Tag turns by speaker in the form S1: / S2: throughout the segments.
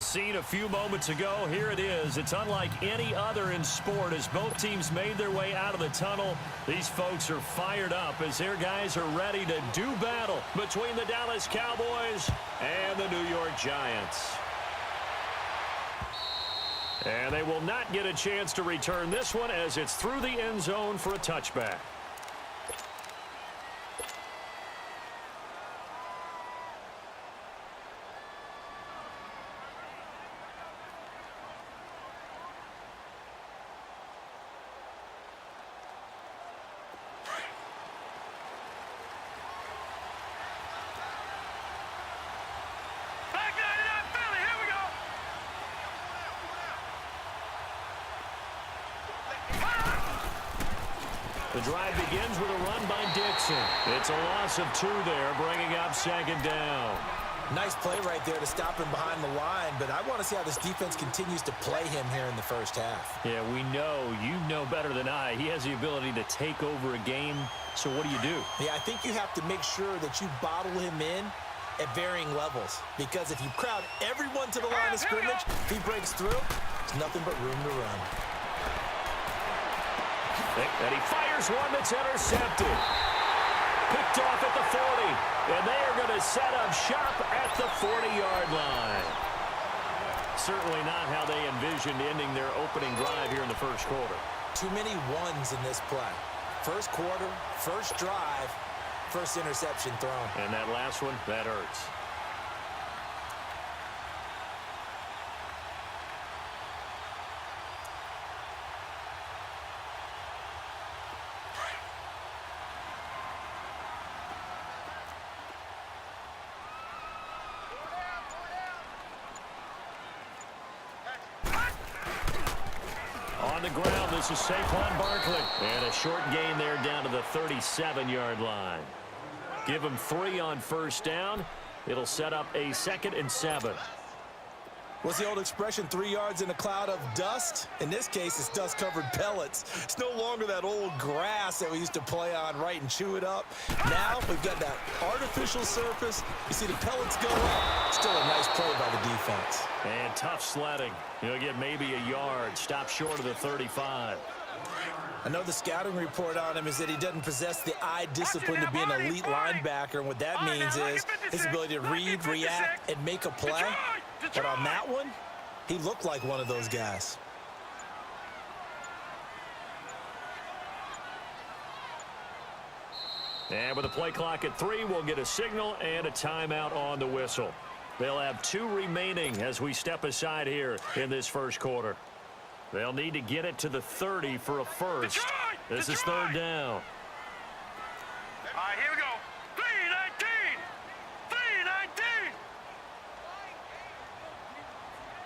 S1: Seen a few moments ago, here it is. It's unlike any other in sport as both teams made their way out of the tunnel. These folks are fired up as their guys are ready to do battle between the Dallas Cowboys and the New York Giants. And they will not get a chance to return this one as it's through the end zone for a touchback. The drive begins with a run by Dixon. It's a loss of 2 there, bringing up second down.
S2: Nice play right there to stop him behind the line, but I want to see how this defense continues to play him here in the first half.
S1: Yeah, we know. You know better than I. He has the ability to take over a game, so what do you do?
S2: Yeah, I think you have to make sure that you bottle him in at varying levels, because if you crowd everyone to the line of scrimmage, if he breaks through, there's nothing but room to run.
S1: And he fires one that's intercepted. Picked off at the 40. And they are going to set up shop at the 40-yard line. Certainly not how they envisioned ending their opening drive here in the first quarter.
S2: Too many ones in this play. First quarter, first drive, first interception thrown.
S1: And that last one, that hurts. On the ground, this is Saquon Barkley. And a short gain there down to the 37-yard line. Give him 3 on first down. It'll set up a 2nd and 7.
S2: What's the old expression, 3 yards in a cloud of dust? In this case, it's dust-covered pellets. It's no longer that old grass that we used to play on, right, and chew it up. Now we've got that artificial surface. You see the pellets go up. Still a nice play by the defense.
S1: And tough sledding. He'll get maybe a yard. Stop short of the 35.
S2: I know the scouting report on him is that he doesn't possess the eye discipline to be an elite linebacker. And what that means is his ability to read, react, and make a play. But on that one, he looked like one of those guys.
S1: And with the play clock at 3, we'll get a signal and a timeout on the whistle. They'll have 2 remaining as we step aside here in this first quarter. They'll need to get it to the 30 for a first. This is 3rd down.
S3: All right, here we go. 3-19.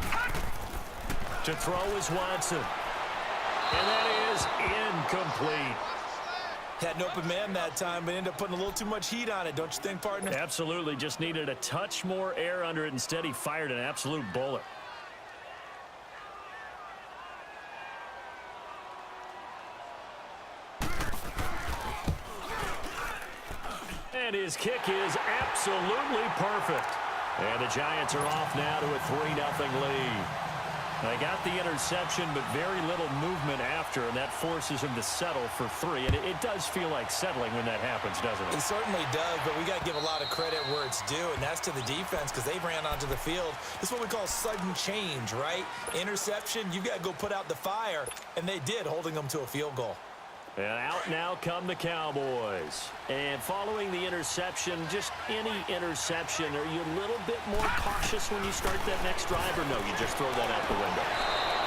S3: 3-19.
S1: To throw is Watson. And that is incomplete.
S2: Had an open man that time, but ended up putting a little too much heat on it, don't you think, partner?
S1: Absolutely. Just needed a touch more air under it. Instead, he fired an absolute bullet. And his kick is absolutely perfect. And the Giants are off now to a 3-0 lead. They got the interception, but very little movement after, and that forces him to settle for 3. And it does feel like settling when that happens, doesn't it?
S2: It certainly does, but we got to give a lot of credit where it's due, and that's to the defense because they ran onto the field. This is what we call sudden change, right? Interception, you got to go put out the fire, and they did, holding them to a field goal.
S1: And out now come the Cowboys. And following the interception, just any interception, are you a little bit more cautious when you start that next drive, or no, you just throw that out the window?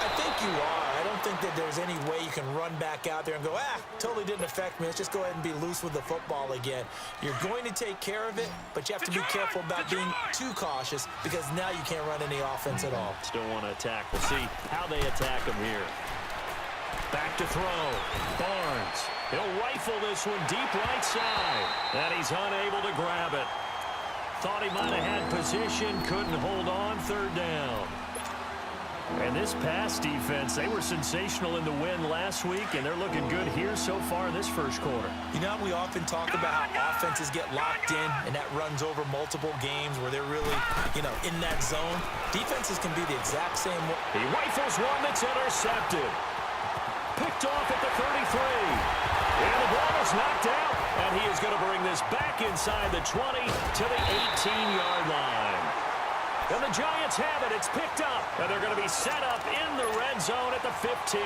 S2: I think you are. I don't think that there's any way you can run back out there and go, totally didn't affect me. Let's just go ahead and be loose with the football again. You're going to take care of it, but you have to be careful about being too cautious because now you can't run any offense at all.
S1: Still want to attack. We'll see how they attack them here. Back to throw. Barnes. He'll rifle this one deep right side. And he's unable to grab it. Thought he might have had position. Couldn't hold on. 3rd down. And this pass defense, they were sensational in the win last week, and they're looking good here so far in this first quarter.
S2: You know, we often talk about how offenses get locked in, and that runs over multiple games where they're really, in that zone. Defenses can be the exact same way.
S1: He rifles one that's intercepted. Picked off at the 33. And the ball is knocked out, and he is going to bring this back inside the 20 to the 18-yard line. And the Giants have it. It's picked up. And they're going to be set up in the red zone at the 15.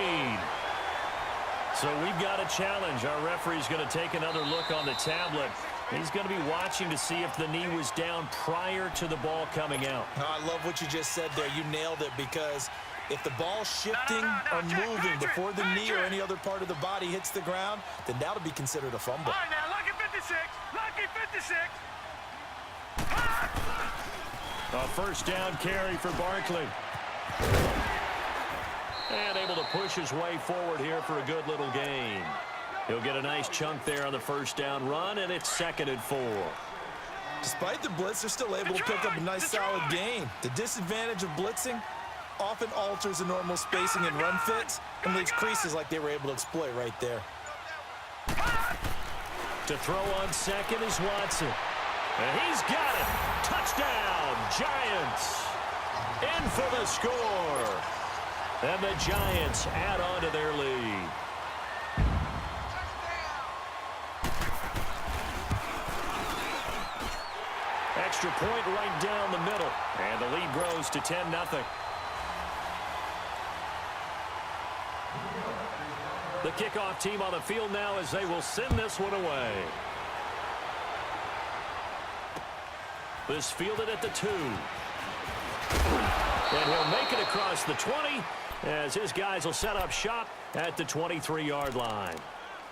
S1: So we've got a challenge. Our referee's going to take another look on the tablet. He's going to be watching to see if the knee was down prior to the ball coming out.
S2: I love what you just said there. You nailed it, because if the ball's shifting or moving before the knee or any other part of the body hits the ground, then that'll be considered a fumble.
S3: All right, now, lucky 56. Lucky 56.
S1: A first down carry for Barkley. And able to push his way forward here for a good little gain. He'll get a nice chunk there on the first down run, and it's 2nd and 4.
S2: Despite the blitz, they're still able to pick up a nice solid gain. The disadvantage of blitzing often alters the normal spacing and run fits and leaves creases like they were able to exploit right there.
S1: To throw on second is Watson. And he's got it. Touchdown, Giants. In for the score. And the Giants add on to their lead. Extra point right down the middle. And the lead grows to 10-0. The kickoff team on the field now as they will send this one away. This fielded at the 2. And he'll make it across the 20 as his guys will set up shop at the 23-yard line.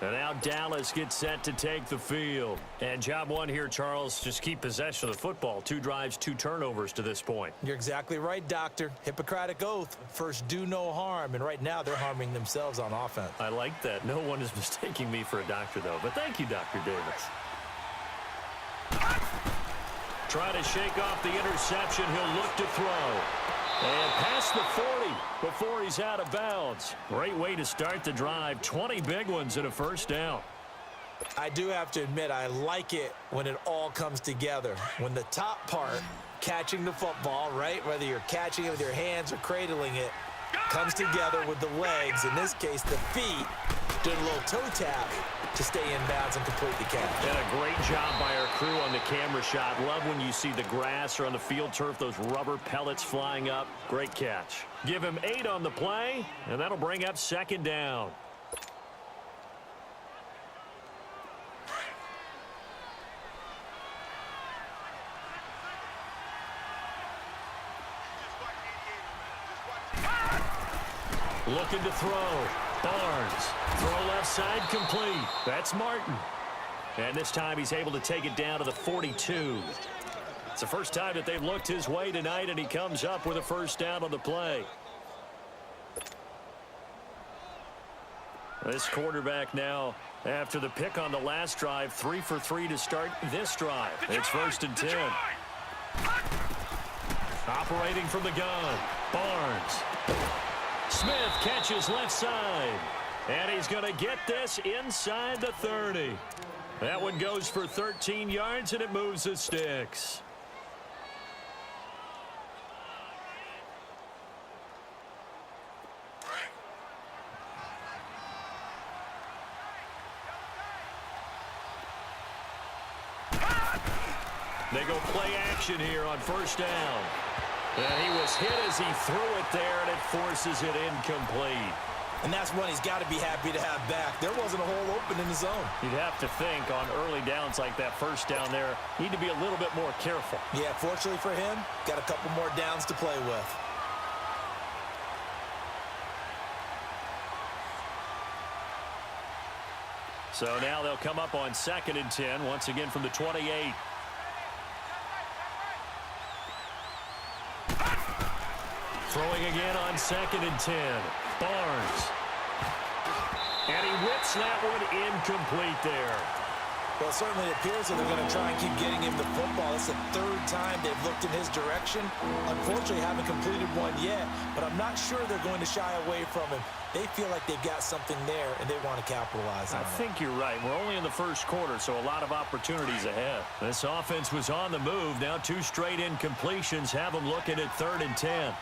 S1: And now Dallas gets set to take the field. And job one here, Charles, just keep possession of the football. 2 drives, 2 turnovers to this point.
S2: You're exactly right, Doctor. Hippocratic oath. First, do no harm. And right now, they're harming themselves on offense.
S1: I like that. No one is mistaking me for a doctor, though. But thank you, Dr. Davis. Trying to shake off the interception. He'll look to throw. And past the 40 before he's out of bounds. Great way to start the drive. 20 big ones and a first down.
S2: I do have to admit, I like it when it all comes together. When the top part, catching the football, right, whether you're catching it with your hands or cradling it, comes together with the legs, in this case the feet, doing a little toe tap to stay in bounds and complete the catch.
S1: And a great job by our crew on the camera shot. Love when you see the grass or on the field turf, those rubber pellets flying up. Great catch. Give him 8 on the play, and that'll bring up 2nd down. Looking to throw. Barnes. Throw left side complete. That's Martin. And this time he's able to take it down to the 42. It's the first time that they've looked his way tonight, and he comes up with a first down on the play. This quarterback now, after the pick on the last drive, 3 for 3 to start this drive. It's 1st and 10. Operating from the gun. Barnes. Smith catches left side. And he's going to get this inside the 30. That one goes for 13 yards, and it moves the sticks. They go play action here on first down. And he was hit as he threw it there, and it forces it incomplete.
S2: And that's one he's got to be happy to have back. There wasn't a hole open in the zone.
S1: You'd have to think on early downs like that first down there, need to be a little bit more careful.
S2: Yeah, fortunately for him, got a couple more downs to play with.
S1: So now they'll come up on 2nd and 10, once again from the 28. Throwing again on 2nd and 10. Barnes. And he whips that one incomplete there.
S2: Well, it certainly appears that they're going to try and keep getting him the football. It's the third time they've looked in his direction. Unfortunately, haven't completed one yet, but I'm not sure they're going to shy away from him. They feel like they've got something there, and they want to capitalize on it.
S1: I think you're right. We're only in the first quarter, so a lot of opportunities ahead. This offense was on the move. Now 2 straight incompletions have them looking at 3rd and 10.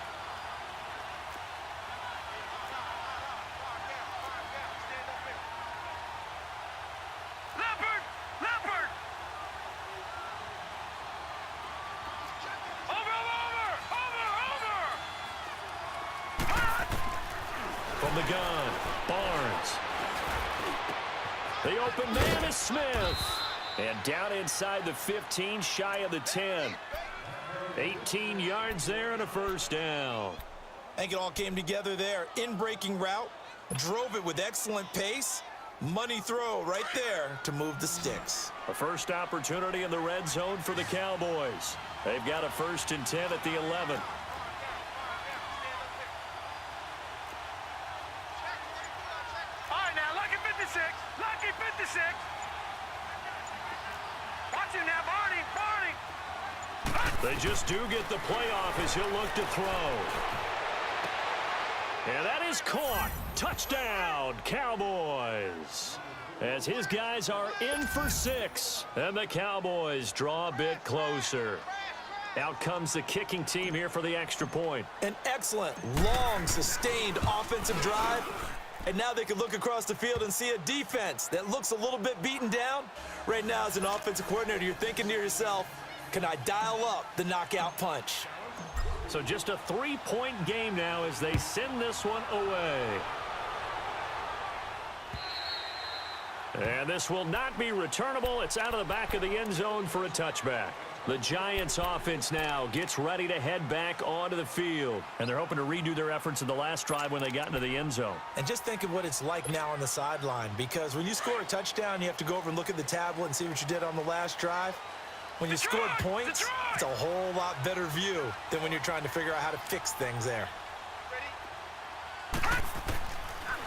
S1: From the gun, Barnes. The open man is Smith. And down inside the 15, shy of the 10. 18 yards there and a first down.
S2: I think it all came together there. In-breaking route, drove it with excellent pace. Money throw right there to move the sticks.
S1: A first opportunity in the red zone for the Cowboys. They've got a 1st and 10 at the 11.
S3: Lucky 56. Watch him now, Barney.
S1: They just do get the playoff as he'll look to throw. And that is caught. Touchdown, Cowboys. As his guys are in for 6. And the Cowboys draw a bit closer. Out comes the kicking team here for the extra point.
S2: An excellent, long, sustained offensive drive. And now they can look across the field and see a defense that looks a little bit beaten down. Right now, as an offensive coordinator, you're thinking to yourself, can I dial up the knockout punch?
S1: So just a 3-point game now as they send this one away. And this will not be returnable. It's out of the back of the end zone for a touchback. The Giants offense now gets ready to head back onto the field. And they're hoping to redo their efforts in the last drive when they got into the end zone.
S2: And just think of what it's like now on the sideline, because when you score a touchdown, you have to go over and look at the tablet and see what you did on the last drive. When you scored points, it's a whole lot better view than when you're trying to figure out how to fix things there.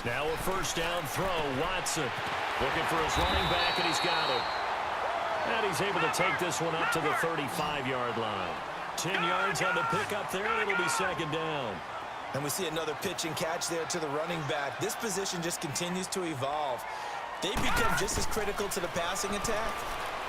S1: Now a first down throw. Watson looking for his running back, and he's got him. And he's able to take this one up to the 35-yard line. 10 yards on the pickup there, and it'll be 2nd down.
S2: And we see another pitch and catch there to the running back. This position just continues to evolve. They become just as critical to the passing attack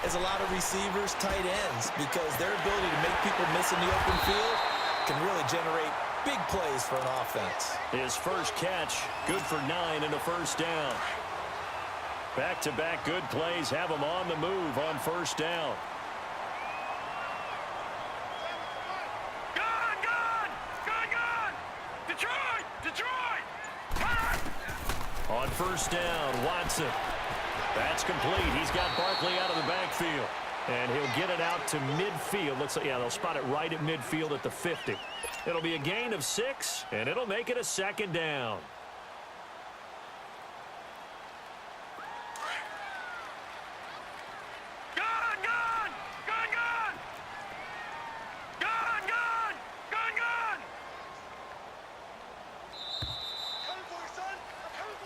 S2: as a lot of receivers, tight ends, because their ability to make people miss in the open field can really generate big plays for an offense.
S1: His first catch, good for 9 and a first down. Back-to-back good plays have him on the move on first down.
S3: Gun! Detroit!
S1: On first down, Watson. That's complete. He's got Barkley out of the backfield. And he'll get it out to midfield. Looks like, yeah, they'll spot it right at midfield at the 50. It'll be a gain of 6, and it'll make it a 2nd down.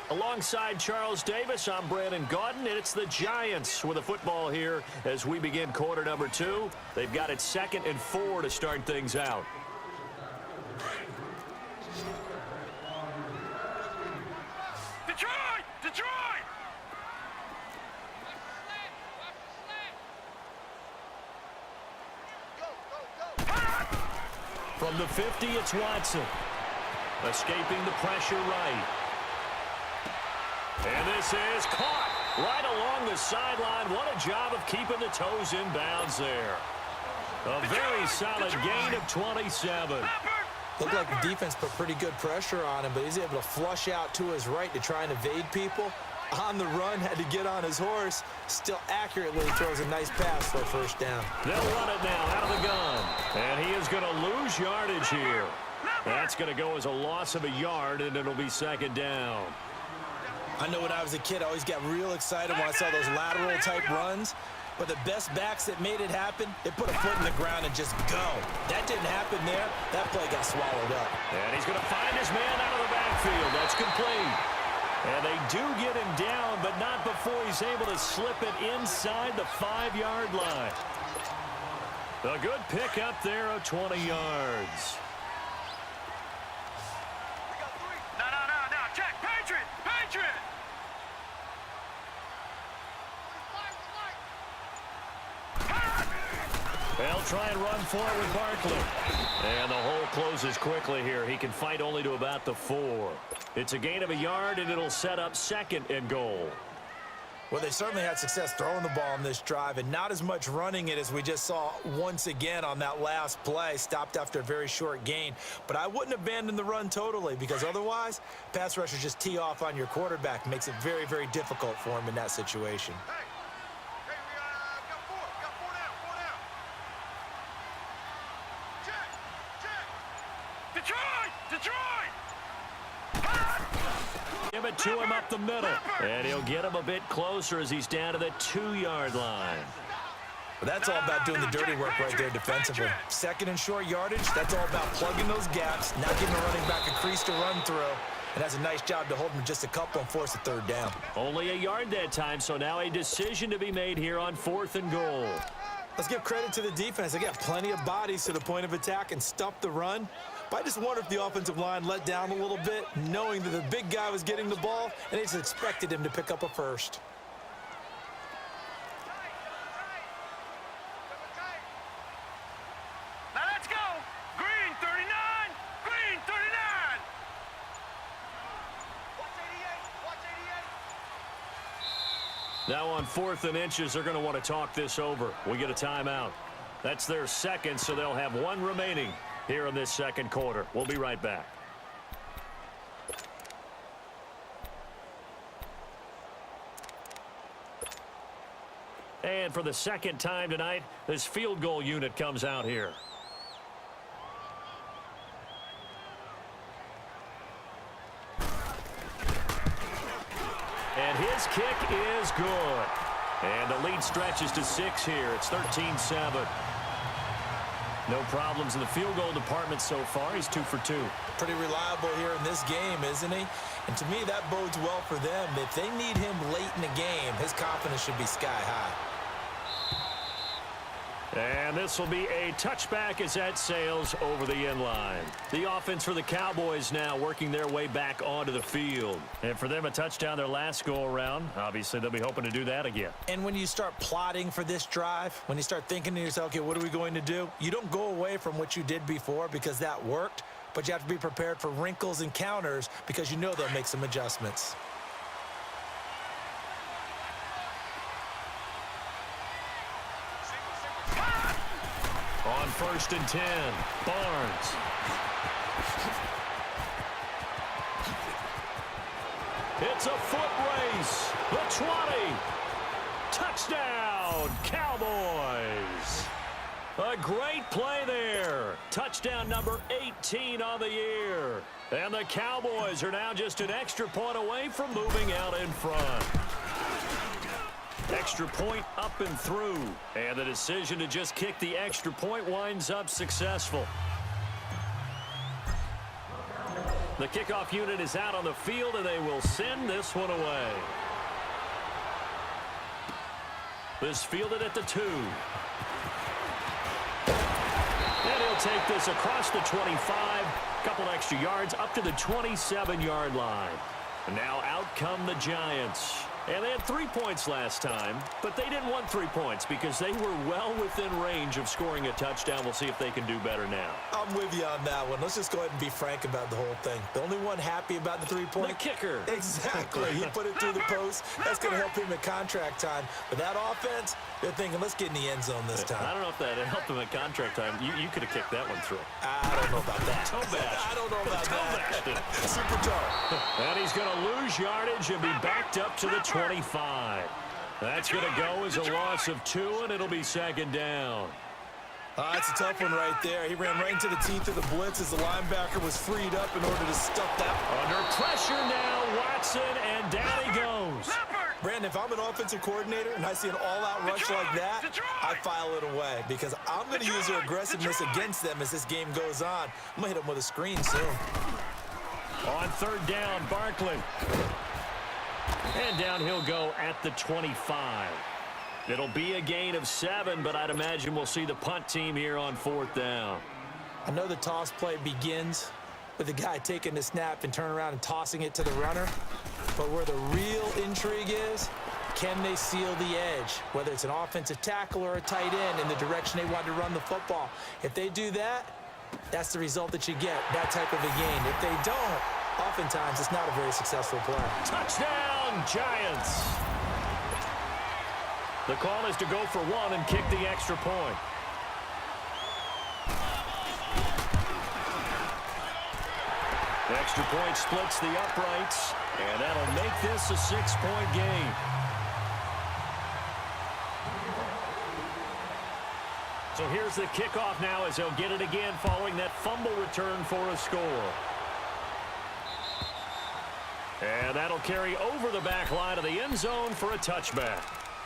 S1: Alongside Charles Davis, I'm Brandon Gaudin, and it's the Giants with the football here as we begin quarter number 2. They've got it 2nd and 4 to start things out.
S3: Detroit!
S1: From the 50, it's Watson. Escaping the pressure right. And this is caught right along the sideline. What a job of keeping the toes in bounds there. A very solid gain of 27.
S2: Looked like the defense put pretty good pressure on him, but he's able to flush out to his right to try and evade people. On the run, had to get on his horse. Still accurately throws a nice pass for a first down.
S1: They'll run it now out of the gun. And he is going to lose yardage here. That's going to go as a loss of a yard, and it'll be 2nd down.
S2: I know when I was a kid, I always got real excited when I saw those lateral-type runs. But the best backs that made it happen, they put a foot in the ground and just go. That didn't happen there. That play got swallowed up.
S1: And he's going to find his man out of the backfield. That's complete. And they do get him down, but not before he's able to slip it inside the 5-yard line. A good pickup there of 20 yards.
S3: No. Check. Patriot.
S1: They'll try and run for it with Barkley. And the hole closes quickly here. He can fight only to about the 4. It's a gain of a yard, and it'll set up 2nd and goal.
S2: Well, they certainly had success throwing the ball on this drive, and not as much running it as we just saw once again on that last play. Stopped after a very short gain. But I wouldn't abandon the run totally, because otherwise, pass rushers just tee off on your quarterback. Makes it very, very difficult for him in that situation.
S3: We got 4. We got 4 down. Check. Detroit.
S1: Give it to him up the middle. And he'll get him a bit closer as he's down to the 2-yard line.
S2: But that's all about doing the dirty work right there defensively. 2nd and short yardage, that's all about plugging those gaps, not giving the running back a crease to run through. And that's a nice job to hold him just a couple and force a 3rd down.
S1: Only a yard that time, so now a decision to be made here on 4th and goal.
S2: Let's give credit to the defense. They got plenty of bodies to the point of attack and stuff the run. But I just wonder if the offensive line let down a little bit, knowing that the big guy was getting the ball, and they just expected him to pick up a first.
S3: Now let's go. Green 39. Watch 88.
S1: Now on 4th and inches, they're going to want to talk this over. We get a timeout. That's their 2nd, so they'll have 1 remaining here in this 2nd quarter. We'll be right back. And for the 2nd time tonight, this field goal unit comes out here. And his kick is good. And the lead stretches to 6 here. It's 13-7. No problems in the field goal department so far. He's 2 for 2.
S2: Pretty reliable here in this game, isn't he? And to me, that bodes well for them. If they need him late in the game, his confidence should be sky high.
S1: And this will be a touchback as that sails over the end line. The offense for the Cowboys now working their way back onto the field. And for them, a touchdown their last go-around. Obviously, they'll be hoping to do that again.
S2: And when you start plotting for this drive, when you start thinking to yourself, okay, what are we going to do? You don't go away from what you did before because that worked, but you have to be prepared for wrinkles and counters because you know they'll make some adjustments.
S1: On 1st and 10, Barnes. It's a foot race. The 20. Touchdown, Cowboys. A great play there. Touchdown number 18 on the year. And the Cowboys are now just an extra point away from moving out in front. Extra point up and through. And the decision to just kick the extra point winds up successful. The kickoff unit is out on the field, and they will send this one away. This fielded at the 2. And he'll take this across the 25. Couple extra yards up to the 27-yard line. And now out come the Giants. And they had 3 points last time, but they didn't want 3 points because they were well within range of scoring a touchdown. We'll see if they can do better now.
S2: I'm with you on that one. Let's just go ahead and be frank about the whole thing. The only one happy about the 3-point?
S1: The kicker.
S2: Exactly. He put it through the post. That's going to help him at contract time. But that offense, they're thinking, let's get in the end zone this time.
S1: I don't know if that helped him at contract time. You could have kicked that one through.
S2: I don't know about that.
S1: Toe-bashed.
S2: I don't know about that.
S1: Toe-bashed.
S2: Super toe.
S1: And he's going to lose yardage and be backed up to the 25. That's going to go as a loss of 2, and it'll be 2nd down.
S2: That's a tough one right there. He ran right into the teeth of the blitz as the linebacker was freed up in order to stuff that.
S1: Under pressure now, Watson, and down he goes.
S2: Brandon, if I'm an offensive coordinator and I see an all-out rush like that, I file it away because I'm going to use their aggressiveness against them as this game goes on. I'm going to hit them with a screen soon.
S1: On 3rd down, Barkley. And down he'll go at the 25. It'll be a gain of 7, but I'd imagine we'll see the punt team here on 4th down.
S2: I know the toss play begins with the guy taking the snap and turning around and tossing it to the runner. But where the real intrigue is, can they seal the edge, whether it's an offensive tackle or a tight end in the direction they want to run the football? If they do that, that's the result that you get, that type of a gain. If they don't, oftentimes it's not a very successful play.
S1: Touchdown, Giants! The call is to go for 1 and kick the extra point. The extra point splits the uprights, and that'll make this a 6-point game. So here's the kickoff now as they'll get it again following that fumble return for a score. And that'll carry over the back line of the end zone for a touchback.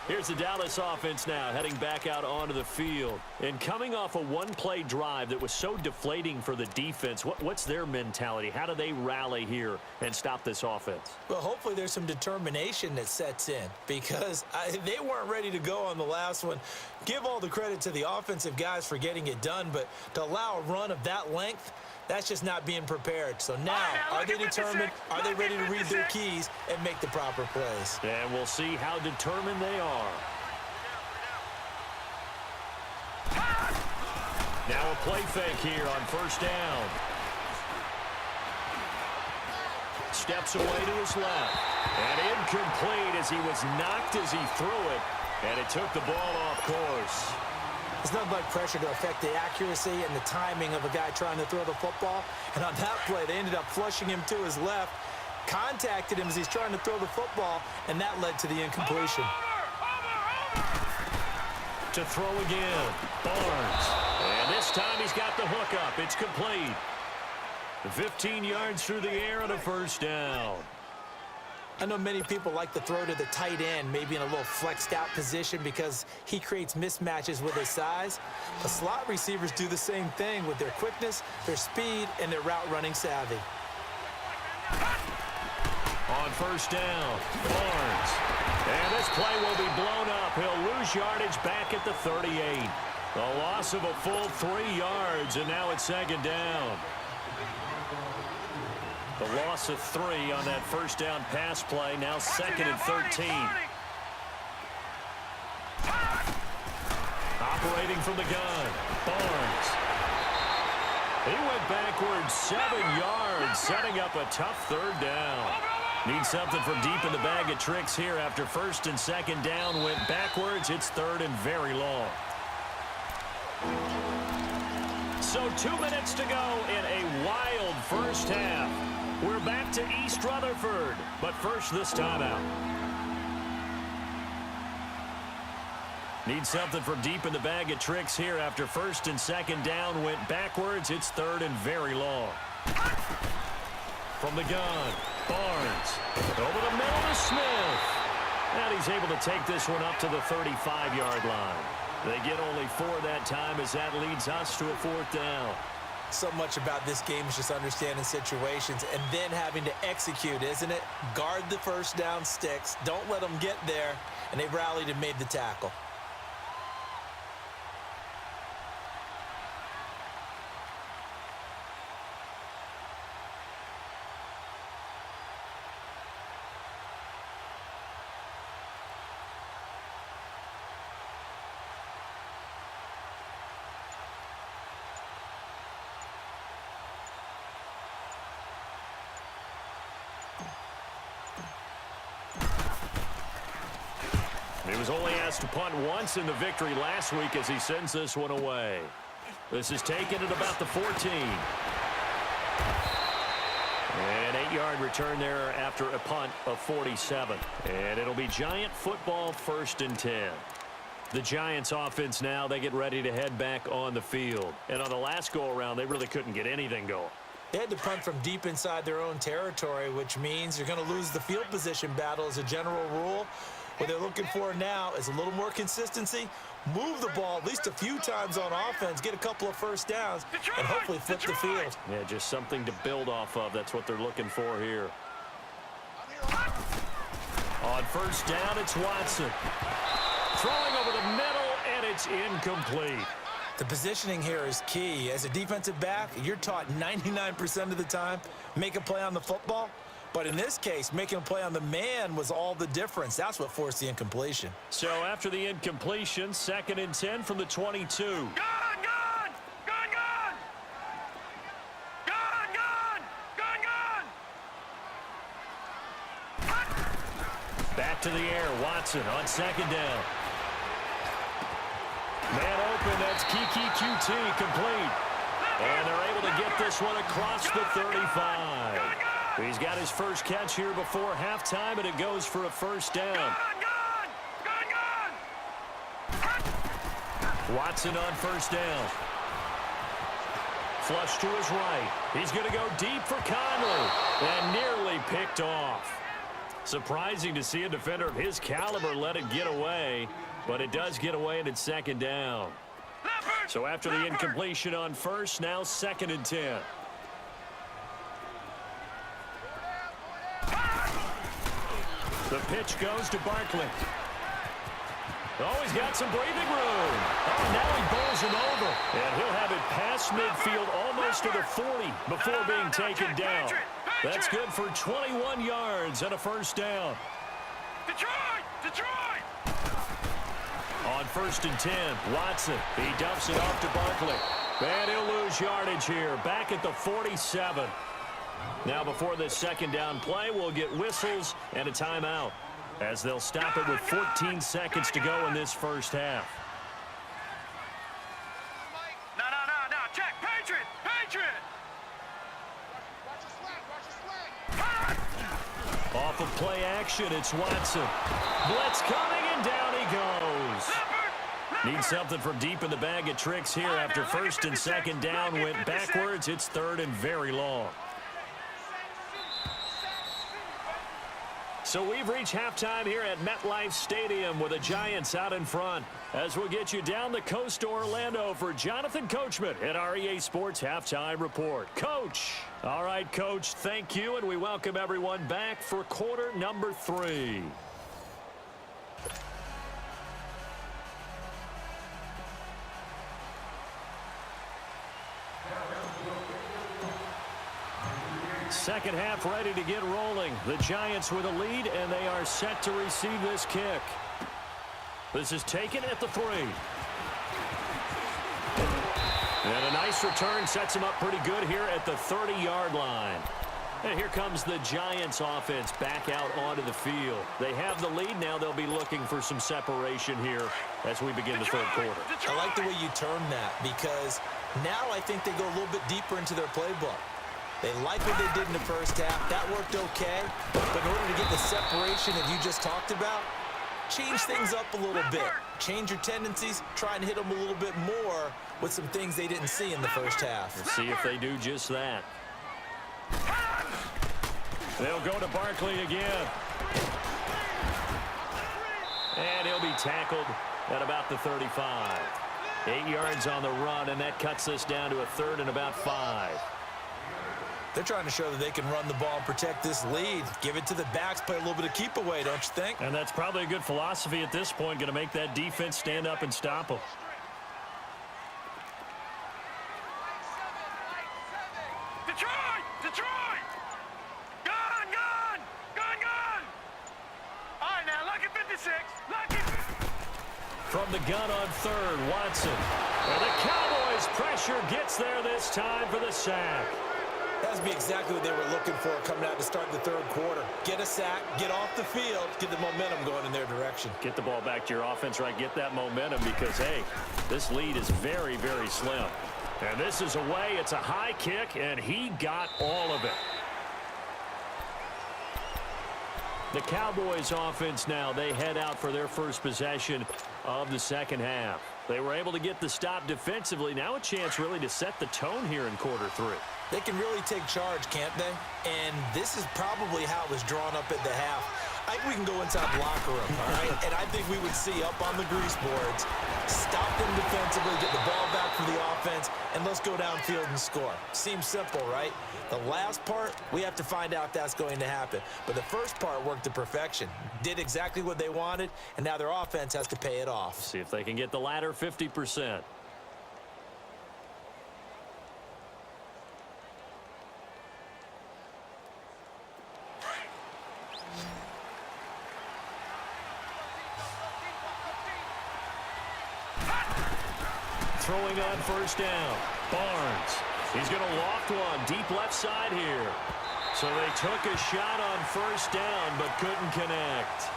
S1: Here's the Dallas offense now heading back out onto the field. And coming off a one-play drive that was so deflating for the defense, what's their mentality? How do they rally here and stop this offense?
S2: Well, hopefully there's some determination that sets in because they weren't ready to go on the last one. Give all the credit to the offensive guys for getting it done, but to allow a run of that length, that's just not being prepared. So now, are they determined? Are they ready to read their keys and make the proper plays?
S1: And we'll see how determined they are. Now a play fake here on 1st down. Steps away to his left. And incomplete as he was knocked as he threw it. And it took the ball off course.
S2: There's nothing like pressure to affect the accuracy and the timing of a guy trying to throw the football. And on that play, they ended up flushing him to his left, contacted him as he's trying to throw the football, and that led to the incompletion.
S1: To throw again, Barnes. And this time he's got the hook up. It's complete. 15 yards through the air and a 1st down.
S2: I know many people like to throw to the tight end, maybe in a little flexed out position because he creates mismatches with his size. The slot receivers do the same thing with their quickness, their speed, and their route running savvy.
S1: On 1st down, Barnes. And this play will be blown up. He'll lose yardage back at the 38. A loss of a full 3 yards, and now it's 2nd down. The loss of 3 on that 1st down pass play. Now 2nd and 13. Operating from the gun, Barnes. He went backwards 7 yards, setting up a tough 3rd down. Needs something from deep in the bag of tricks here after 1st and 2nd down. Went backwards. It's 3rd and very long. So 2 minutes to go in a wild 1st half. We're back to East Rutherford, but first this timeout. Need something from deep in the bag of tricks here after 1st and 2nd down. Went backwards. It's 3rd and very long. From the gun, Barnes. Over the middle to Smith. And he's able to take this one up to the 35-yard line. They get only 4 that time as that leads us to a 4th down.
S2: So much about this game is just understanding situations and then having to execute, isn't it? Guard the 1st down sticks. Don't let them get there. And they rallied and made the tackle.
S1: He was only asked to punt once in the victory last week as he sends this one away. This is taken at about the 14. An 8-yard return there after a punt of 47. And it'll be Giant football 1st and 10. The Giants offense now, they get ready to head back on the field. And on the last go-around, they really couldn't get anything going.
S2: They had to punt from deep inside their own territory, which means you're going to lose the field position battle as a general rule. What they're looking for now is a little more consistency, move the ball at least a few times on offense, get a couple of 1st downs, and hopefully flip the field.
S1: Yeah, just something to build off of. That's what they're looking for here. On first down, it's Watson. Throwing over the middle, and it's incomplete.
S2: The positioning here is key. As a defensive back, you're taught 99% of the time, make a play on the football. But in this case, making a play on the man was all the difference. That's what forced the incompletion.
S1: So after the incompletion, 2nd and 10 from the 22.
S3: Gone! Gone! Gone! Gone! Gone! Gone! Gone! Gone!
S1: Back to the air, Watson on 2nd down. Man open, that's Kiki QT complete. And they're able to get this one across the 35. He's got his first catch here before halftime, and it goes for a first down. Watson on first down. Flush to his right. He's going to go deep for Conley, and nearly picked off. Surprising to see a defender of his caliber let it get away, but it does get away, and it's 2nd down. So after the incompletion on first, now 2nd and 10. The pitch goes to Barkley. Oh, he's got some breathing room. Oh, now he bowls him over. And he'll have it past midfield almost to the 40 before being taken down. That's good for 21 yards and a first down.
S3: Detroit! Detroit!
S1: On 1st and 10, Watson. He dumps it off to Barkley. And he'll lose yardage here, back at the 47. Now before this 2nd down play, we'll get whistles and a timeout, as they'll stop it with 14 seconds to go in this first half.
S3: No. Check. Patriot! Patriot!
S1: Off of play action, it's Watson. Blitz coming, and down he goes. Need something from deep in the bag of tricks here after 1st and 2nd down went backwards. It's 3rd and very long. So we've reached halftime here at MetLife Stadium with the Giants out in front, as we'll get you down the coast to Orlando for Jonathan Coachman at our EA Sports Halftime Report. Coach. All right, Coach, thank you, and we welcome everyone back for quarter number 3. Second half ready to get rolling. The Giants with a lead, and they are set to receive this kick. This is taken at the 3. And a nice return sets him up pretty good here at the 30-yard line. And here comes the Giants offense back out onto the field. They have the lead. Now they'll be looking for some separation here as we begin the 3rd quarter.
S2: I like the way you term that, because now I think they go a little bit deeper into their playbook. They like what they did in the first half. That worked okay. But in order to get the separation that you just talked about, change things up a little bit. Change your tendencies. Try and hit them a little bit more with some things they didn't see in the first half.
S1: We'll see if they do just that. They'll go to Barkley again. And he'll be tackled at about the 35. 8 yards on the run, and that cuts us down to a 3rd and about 5.
S2: They're trying to show that they can run the ball and protect this lead. Give it to the backs, play a little bit of keep away, don't you think?
S1: And that's probably a good philosophy at this point, going to make that defense stand up and stop them.
S3: Detroit! Detroit! Gone! Gone! Gone! Gone! All right, now, lucky 56. Lucky.
S1: From the gun on 3rd, Watson. And the Cowboys' pressure gets there this time for the sack.
S2: That would be exactly what they were looking for coming out to start the 3rd quarter. Get a sack, get off the field, get the momentum going in their direction.
S1: Get the ball back to your offense, right? Get that momentum because, hey, this lead is very, very slim. And this is away. It's a high kick, and he got all of it. The Cowboys offense now, they head out for their first possession of the 2nd half. They were able to get the stop defensively. Now a chance really to set the tone here in quarter 3.
S2: They can really take charge, can't they? And this is probably how it was drawn up at the half. I think we can go inside the locker room, all right? And I think we would see up on the grease boards, stop them defensively, get the ball back for the offense, and let's go downfield and score. Seems simple, right? The last part, we have to find out if that's going to happen. But the first part worked to perfection. Did exactly what they wanted, and now their offense has to pay it off.
S1: See if they can get the latter 50%. Throwing on first down. Barnes. He's going to loft one deep left side here. So they took a shot on first down but couldn't connect.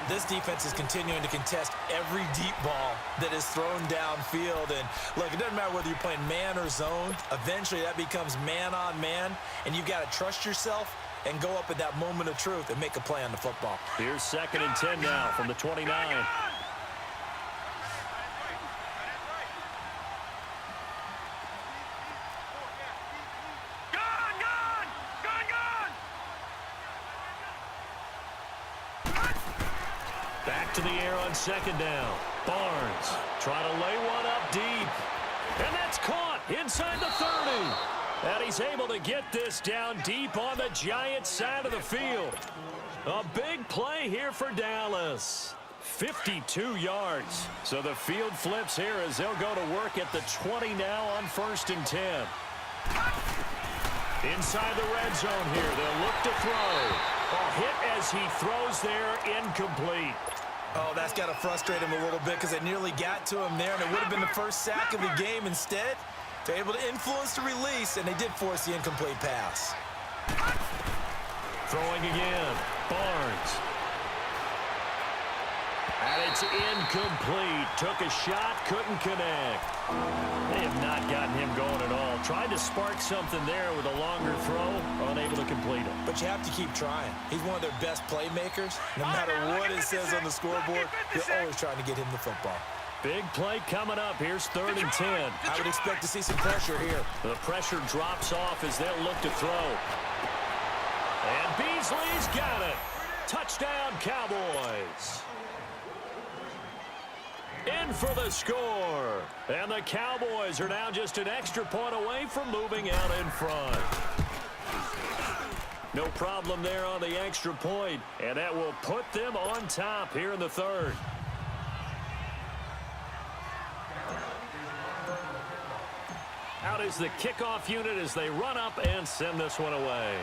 S2: This defense is continuing to contest every deep ball that is thrown downfield. And look, it doesn't matter whether you're playing man or zone. Eventually that becomes man on man, and you've got to trust yourself and go up at that moment of truth and make a play on the football.
S1: Here's 2nd and 10 now from the 29. To the air on 2nd down. Barnes trying to lay one up deep. And that's caught inside the 30. And he's able to get this down deep on the Giants side of the field. A big play here for Dallas. 52 yards. So the field flips here as they'll go to work at the 20 now on 1st and 10. Inside the red zone here. They'll look to throw. A hit as he throws there, incomplete.
S2: Oh, that's got to frustrate him a little bit because they nearly got to him there, and it would have been the first sack of the game. Instead, they're able to influence the release, and they did force the incomplete pass.
S1: Throwing again. Barnes. And it's incomplete. Took a shot, couldn't connect. They have not gotten him going at all. Tried to spark something there with a longer throw, unable to complete it.
S2: But you have to keep trying. He's one of their best playmakers. No matter what it says on the scoreboard, they're always trying to get him the football.
S1: Big play coming up. Here's 3rd and 10.
S2: I would expect to see some pressure here.
S1: The pressure drops off as they'll look to throw. And Beasley's got it. Touchdown, Cowboys. In for the score. And the Cowboys are now just an extra point away from moving out in front. No problem there on the extra point, and that will put them on top here in the 3rd. Out is the kickoff unit as they run up and send this one away.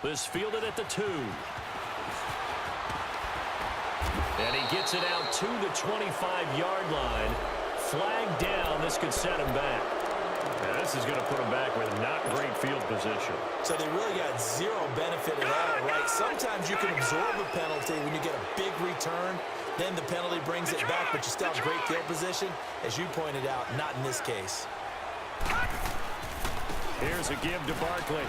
S1: This fielded at the 2. And he gets it out to the 25-yard line. Flag down. This could set him back. Now, this is going to put him back with not great field position.
S2: So they really got zero benefit at all, right? Sometimes you can absorb a penalty when you get a big return. Then the penalty brings it back, but you still have great field position. As you pointed out, not in this case.
S1: Here's a give to Barkley.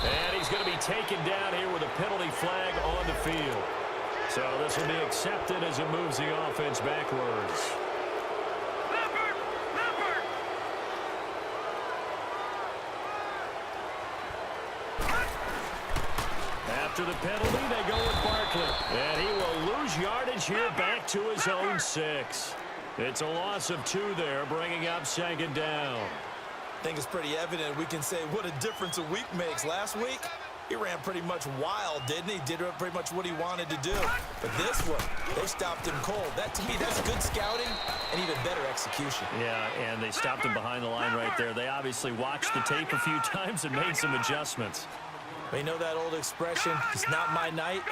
S1: And he's going to be taken down here with a penalty flag on the field. So this will be accepted as it moves the offense backwards. After the penalty, they go with Barkley. And he will lose yardage here back to his own 6. It's a loss of 2 there, bringing up 2nd down.
S2: I think it's pretty evident. We can say what a difference a week makes. Last week, he ran pretty much wild, didn't he? Did pretty much what he wanted to do. But this one, they stopped him cold. That, to me, that's good scouting and even better execution.
S1: Yeah, and they stopped him behind the line right there. They obviously watched the tape a few times and made some adjustments.
S2: You know that old expression, it's not my night?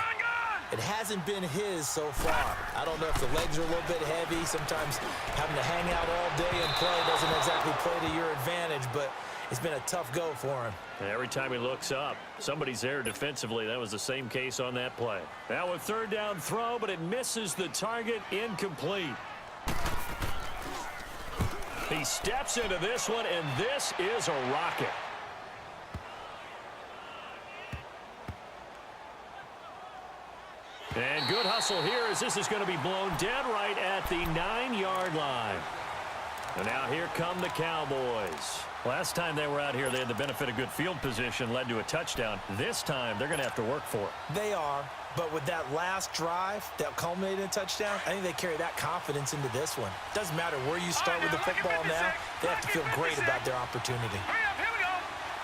S2: It hasn't been his so far. I don't know if the legs are a little bit heavy. Sometimes having to hang out all day and play doesn't exactly play to your advantage, but it's been a tough go for him.
S1: And every time he looks up, somebody's there defensively. That was the same case on that play. Now a 3rd down throw, but it misses the target, incomplete. He steps into this one, and this is a rocket. And good hustle here as this is going to be blown dead right at the 9-yard line. And now here come the Cowboys. Last time they were out here, they had the benefit of good field position, led to a touchdown. This time, they're going to have to work for it.
S2: They are, but with that last drive that culminated in a touchdown, I think they carry that confidence into this one. Doesn't matter where you start with the football now, they have to feel great about their opportunity.
S3: Hurry up, here we go.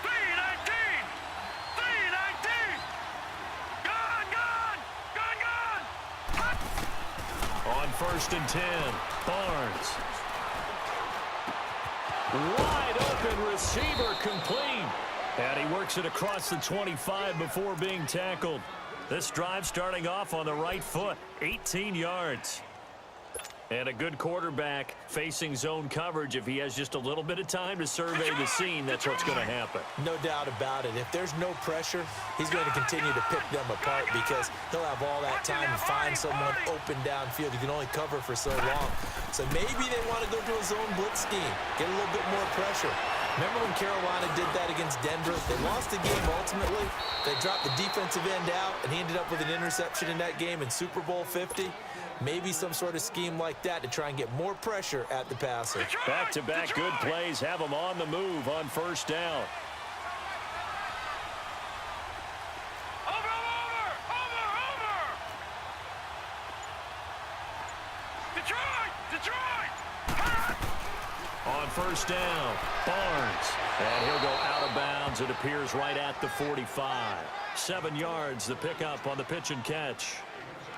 S3: 3-19. 3-19. Gone.
S1: On 1st and 10, Barnes. Wide open receiver complete. And he works it across the 25 before being tackled. This drive starting off on the right foot, 18 yards. And a good quarterback facing zone coverage. If he has just a little bit of time to survey the scene, that's what's going to happen.
S2: No doubt about it. If there's no pressure, he's going to continue to pick them apart because he'll have all that time to find someone open downfield. You can only cover for so long. So maybe they want to go to a zone blitz scheme, get a little bit more pressure. Remember when Carolina did that against Denver? They lost the game ultimately. They dropped the defensive end out, and he ended up with an interception in that game in Super Bowl 50. Maybe some sort of scheme like that to try and get more pressure at the passer.
S1: Back-to-back good plays have them on the move on 1st down.
S3: Over. Detroit.
S1: On 1st down, Barnes. And he'll go out of bounds. It appears right at the 45. 7 yards, the pickup on the pitch and catch.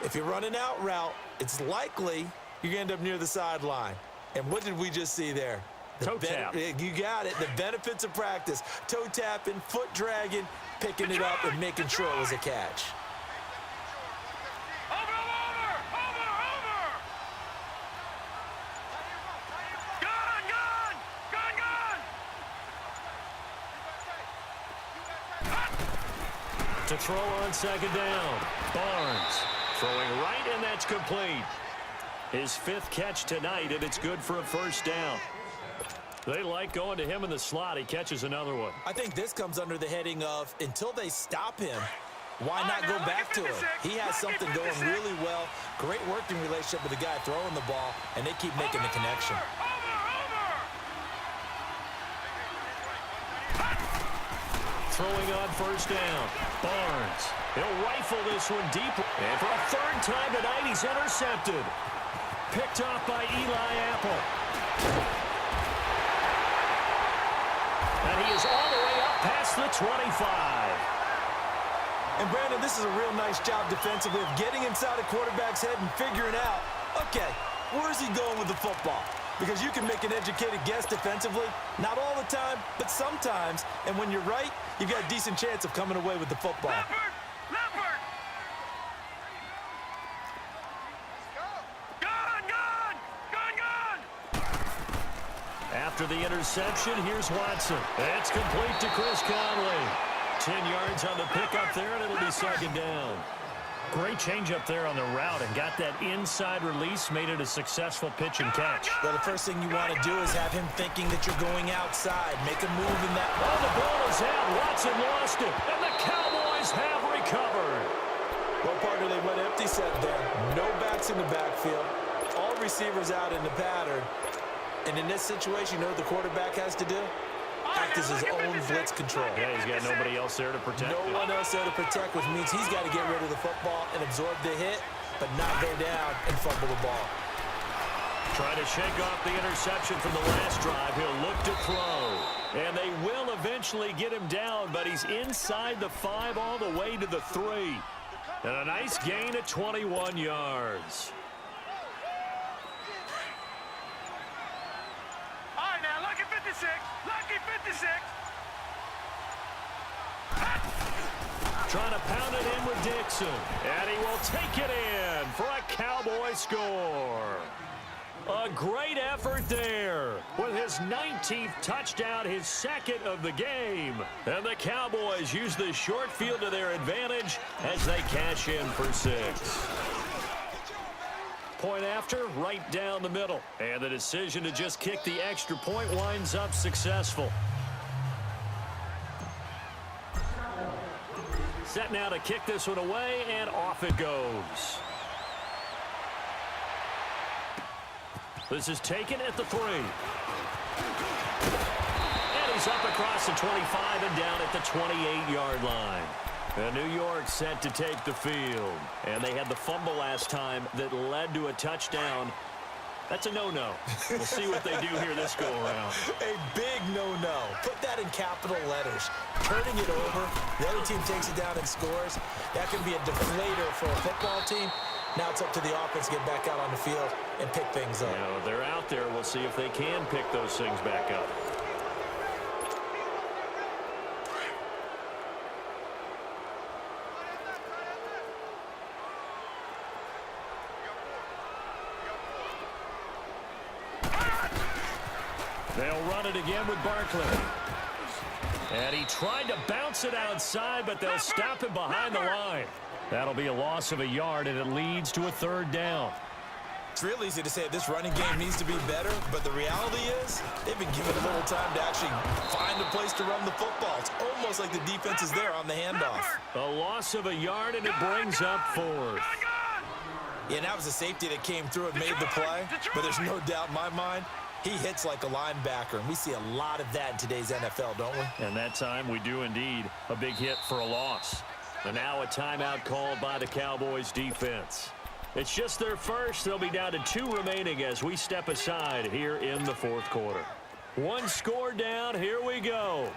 S2: If you're running out route, it's likely you're going to end up near the sideline. And what did we just see there?
S1: Toe tap.
S2: You got it. The benefits of practice. Toe tapping, foot dragging, picking it up, and making sure it was a catch.
S3: Over. Gone.
S1: To throw on 2nd down, Barnes. Throwing right, and that's complete. His 5th catch tonight, and it's good for a 1st down. They like going to him in the slot. He catches another one.
S2: I think this comes under the heading of until they stop him, why not go back to him? He has something going really well. Great working relationship with the guy throwing the ball, and they keep making the connection.
S1: Throwing on 1st down, Barnes. He'll rifle this one deep. And for a 3rd time tonight, he's intercepted. Picked off by Eli Apple. And he is all the way up past the 25.
S2: And Brandon, this is a real nice job defensively of getting inside a quarterback's head and figuring out, okay, where's he going with the football? Because you can make an educated guess defensively, not all the time, but sometimes. And when you're right, you've got a decent chance of coming away with the football.
S3: Leopard. Gone.
S1: After the interception, here's Watson. It's complete to Chris Conley. 10 yards on the pickup there, and it'll be 2nd down. Great change up there on the route and got that inside release, made it a successful pitch and catch.
S2: Well, the first thing you want to do is have him thinking that you're going outside. Make a move in that.
S1: Oh, the ball is out. Watson lost it, and the Cowboys have recovered.
S2: Well, partner, they went empty set there. No backs in the backfield. All receivers out in the pattern. And in this situation, you know what the quarterback has to do? Act as his own blitz control.
S1: Yeah, he's got nobody else there to protect him.
S2: No one else there to protect, which means he's got to get rid of the football and absorb the hit, but not go down and fumble the ball.
S1: Trying to shake off the interception from the last drive. He'll look to throw. And they will eventually get him down, but he's inside the 5 all the way to the 3. And a nice gain at 21 yards.
S3: All right, now, lucky 56. Lucky 56.
S1: Trying to pound it in with Dixon. And he will take it in for a Cowboy score. A great effort there with his 19th touchdown, his 2nd of the game. And the Cowboys use the short field to their advantage as they cash in for 6. Point after, right down the middle. And the decision to just kick the extra point winds up successful. Set now to kick this one away, and off it goes. This is taken at the 3. And he's goes up across the 25 and down at the 28-yard line. And New York set to take the field. And they had the fumble last time that led to a touchdown. That's a no-no. We'll see what they do here this go-around.
S2: A big no-no. Put that in capital letters. Turning it over, the other team takes it down and scores. That can be a deflator for a football team. Now it's up to the offense to get back out on the field and pick things up.
S1: You know, they're out there. We'll see if they can pick those things back up. They'll run it again with Barkley. And he tried to bounce it outside, but they'll stop him behind the line. That'll be a loss of a yard, and it leads to a third down.
S2: It's real easy to say this running game needs to be better, but the reality is they've been given a little time to actually find a place to run the football. It's almost like the defense is there on the handoff.
S1: A loss of a yard, and it brings up fourth.
S2: Yeah, and that was a safety that came through and made the play, but there's no doubt in my mind he hits like a linebacker, and we see a lot of that in today's NFL, don't we?
S1: And that time we do indeed. A big hit for a loss. And now a timeout called by the Cowboys defense. It's just their first. They'll be down to 2 remaining as we step aside here in the fourth quarter. 1 score down. Here we go.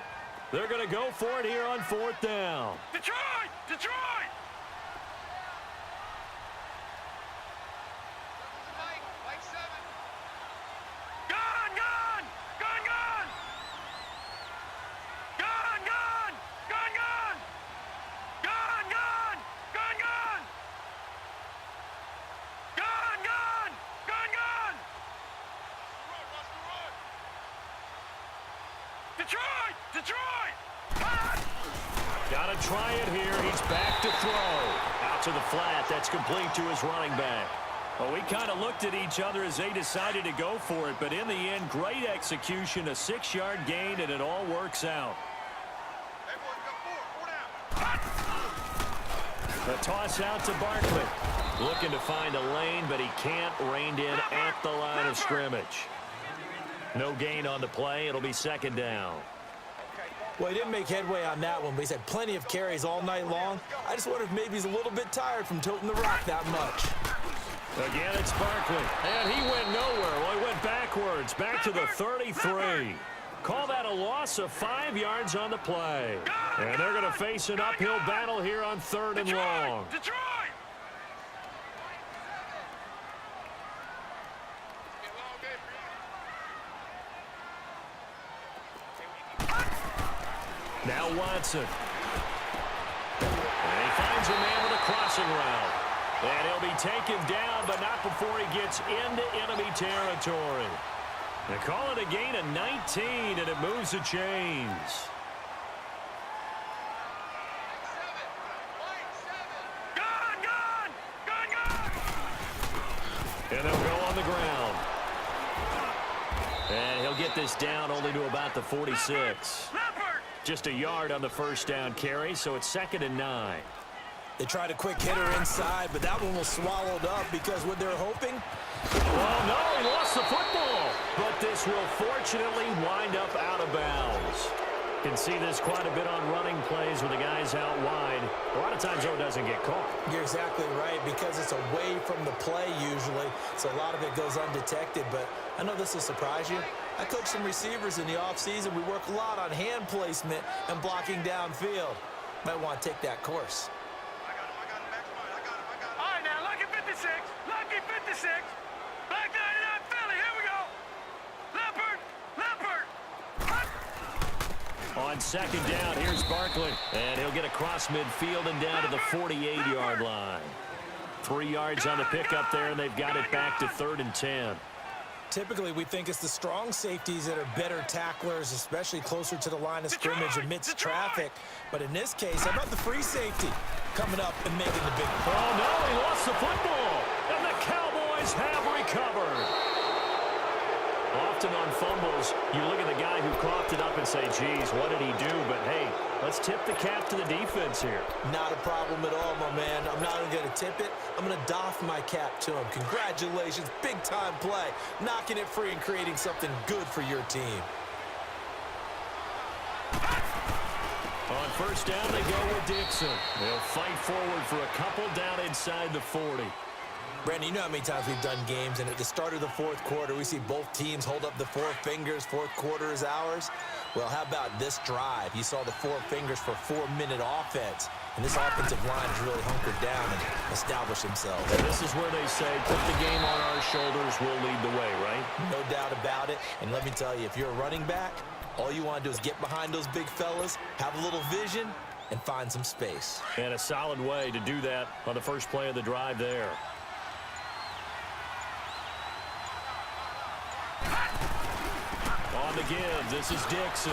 S1: They're going to go for it here on 4th down.
S3: Detroit! Detroit! Detroit! Detroit!
S1: Got to try it here. He's back to throw. Out to the flat. That's complete to his running back. Well, we kind of looked at each other as they decided to go for it, but in the end, great execution, a 6-yard gain, and it all works out.
S3: Hey, boys, got 4 down.
S1: The toss out to Barkley. Looking to find a lane, but he can't. Reined in at the line of scrimmage. No gain on the play. It'll be 2nd down.
S2: Well, he didn't make headway on that one, but he's had plenty of carries all night long. I just wonder if maybe he's a little bit tired from toting the rock that much.
S1: Again, it's Barkley. And he went nowhere. Well, he went backwards. Back to the 33. Call that a loss of 5 yards on the play. And they're going to face an uphill battle here on 3rd and long.
S3: Detroit!
S1: Now Watson. And he finds a man with a crossing route. And he'll be taken down, but not before he gets into enemy territory. They call it a gain of 19, and it moves the chains. And they'll go on the ground. And he'll get this down only to about the 46. Just a yard on the 1st down carry, so it's 2nd and 9.
S2: They tried a quick hitter inside, but that one was swallowed up because what they're hoping.
S1: Well, no, he lost the football. But this will fortunately wind up out of bounds. Can see this quite a bit on running plays with the guys out wide. A lot of times, though, it doesn't get caught.
S2: You're exactly right, because it's away from the play usually, so a lot of it goes undetected. But I know this will surprise you. I coach some receivers in the offseason. We work a lot on hand placement and blocking downfield. Might want to take that course.
S3: I got him, Maxwell. All right, now, lucky 56. Lucky 56. Black 99 Philly, here we go. Leopard.
S1: On 2nd down, here's Barkley. And he'll get across midfield and down to the 48-yard line. 3 yards on the pickup there, and they've got it back to 3rd and 10.
S2: Typically, we think it's the strong safeties that are better tacklers, especially closer to the line of scrimmage amidst traffic. But in this case, how about the free safety coming up and making the big play?
S1: Oh, no, he lost the football. And the Cowboys have recovered. Often on fumbles, you look at the guy who coughed it up and say, geez, what did he do? But, hey, let's tip the cap to the defense here.
S2: Not a problem at all, my man. I'm not even going to tip it. I'm going to doff my cap to him. Congratulations. Big-time play. Knocking it free and creating something good for your team.
S1: On first down, they go with Dixon. They'll fight forward for a couple down inside the 40.
S2: Brandon, you know how many times we've done games, and at the start of the fourth quarter, we see both teams hold up the four fingers, fourth quarter is ours. Well, how about this drive? You saw the four fingers for 4-minute offense, and this offensive line has really hunkered down and established themselves.
S1: And this is where they say, put the game on our shoulders, we'll lead the way, right?
S2: No doubt about it, and let me tell you, if you're a running back, all you want to do is get behind those big fellas, have a little vision, and find some space.
S1: And a solid way to do that on the first play of the drive there. On the give, this is Dixon.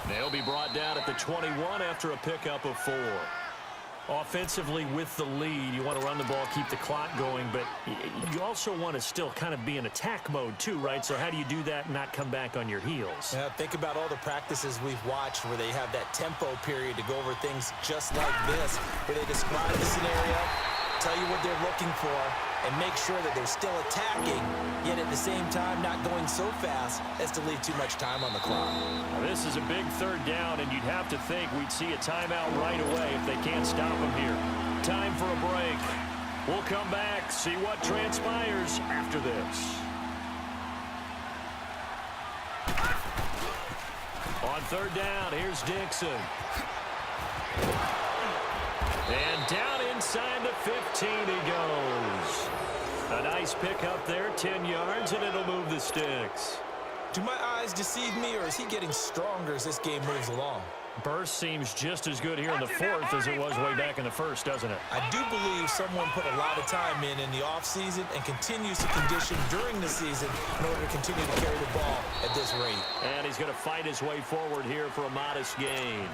S1: They'll be brought down at the 21 after a pickup of 4. Offensively with the lead, you want to run the ball, keep the clock going, but you also want to still kind of be in attack mode too, right? So how do you do that and not come back on your heels?
S2: Yeah, think about all the practices we've watched where they have that tempo period to go over things just like this, where they describe the scenario, tell you what they're looking for, and make sure that they're still attacking, yet at the same time not going so fast as to leave too much time on the clock.
S1: Now, this is a big third down, and you'd have to think we'd see a timeout right away if they can't stop them here. Time for a break. We'll come back, see what transpires after this. On third down, here's Dixon. And down inside the 15 he goes. A nice pickup there, 10 yards, and it'll move the sticks.
S2: Do my eyes deceive me, or is he getting stronger as this game moves along?
S1: Burst seems just as good here in the fourth as it was way back in the first, doesn't it?
S2: I do believe someone put a lot of time in the offseason and continues to condition during the season in order to continue to carry the ball at this rate.
S1: And he's going to fight his way forward here for a modest gain.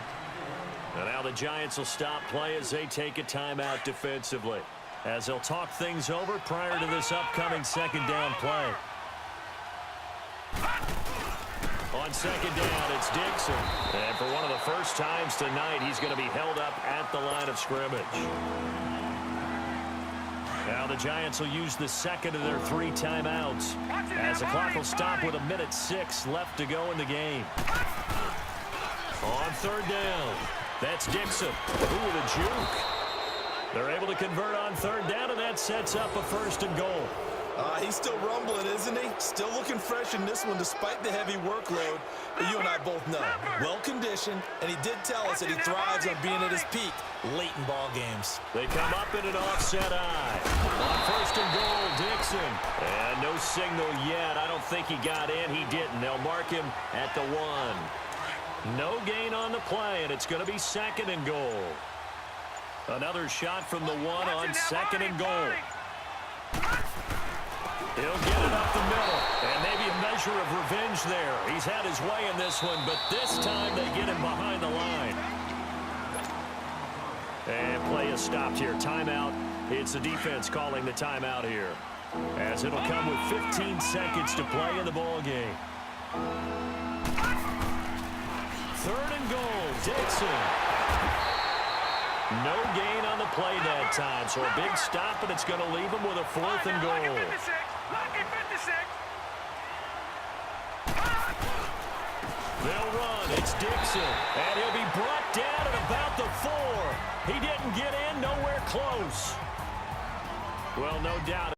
S1: And now the Giants will stop play as they take a timeout defensively, as they'll talk things over prior to this upcoming second down play. On second down, it's Dixon. And for one of the first times tonight, he's going to be held up at the line of scrimmage. Now the Giants will use the second of their 3 timeouts, as the clock will stop with 1:06 left to go in the game. On third down, that's Dixon. Ooh, the juke. They're able to convert on third down, and that sets up a 1st and goal.
S2: He's still rumbling, isn't he? Still looking fresh in this one despite the heavy workload. But you and I both know, well-conditioned, and he did tell us that he thrives on being at his peak late in ball games.
S1: They come up in an offset eye. On 1st and goal, Dixon. And no signal yet. I don't think he got in. He didn't. They'll mark him at the 1. No gain on the play, and it's going to be 2nd and goal. Another shot from the 1 on 2nd and goal. He'll get it up the middle, and maybe a measure of revenge there. He's had his way in this one, but this time they get him behind the line. And play is stopped here. Timeout. It's the defense calling the timeout here, as it'll come with 15 seconds to play in the ball game. 3rd and goal, Dixon. No gain on the play that time, so a big stop, and it's going to leave him with a 4th and goal.
S3: Lucky 56.
S1: They'll run. It's Dixon, and he'll be brought down at about the 4. He didn't get in, nowhere close. Well, no doubt.